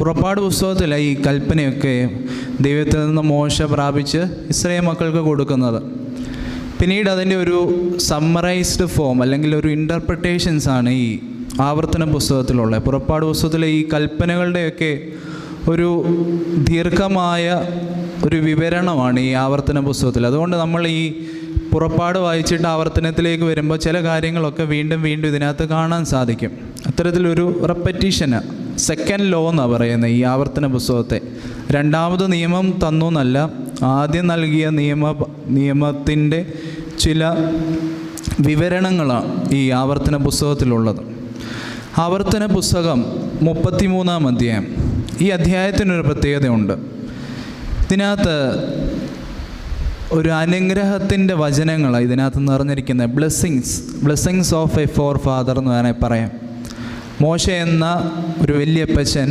പുറപ്പാട് പുസ്തകത്തിലെ ഈ കൽപ്പനയൊക്കെ ദൈവത്തിൽ നിന്ന് മോശ പ്രാപിച്ച് ഇസ്രായേൽ മക്കൾക്ക് കൊടുക്കുന്നത്. പിന്നീട് അതിൻ്റെ ഒരു സമ്മറൈസ്ഡ് ഫോം അല്ലെങ്കിൽ ഒരു ഇൻ്റർപ്രിട്ടേഷൻസാണ് ഈ ആവർത്തന പുസ്തകത്തിലുള്ളത്. പുറപ്പാട് പുസ്തകത്തിലെ ഈ കൽപ്പനകളുടെയൊക്കെ ഒരു ദീർഘമായ ഒരു വിവരണമാണ് ഈ ആവർത്തന പുസ്തകത്തിൽ. അതുകൊണ്ട് നമ്മൾ ഈ പുറപ്പാട് വായിച്ചിട്ട് ആവർത്തനത്തിലേക്ക് വരുമ്പോൾ ചില കാര്യങ്ങളൊക്കെ വീണ്ടും വീണ്ടും ഇതിനകത്ത് കാണാൻ സാധിക്കും. അത്തരത്തിലൊരു റെപ്പറ്റീഷന്, സെക്കൻഡ് ലോ എന്നാണ് പറയുന്നത് ഈ ആവർത്തന പുസ്തകത്തെ. രണ്ടാമത് നിയമം തന്നു എന്നല്ല, ആദ്യം നൽകിയ നിയമത്തിൻ്റെ ചില വിവരണങ്ങളാണ് ഈ ആവർത്തന പുസ്തകത്തിലുള്ളത്. ആവർത്തന പുസ്തകം 33-ാം അധ്യായം. ഈ അധ്യായത്തിനൊരു പ്രത്യേകതയുണ്ട്. ഇതിനകത്ത് ഒരു അനുഗ്രഹത്തിൻ്റെ വചനങ്ങളാണ് ഇതിനകത്ത് നിറഞ്ഞിരിക്കുന്നത്. Blessings of a forefather എന്ന് വേണമെങ്കിൽ പറയാം. മോശ എന്ന ഒരു വലിയപ്പച്ചൻ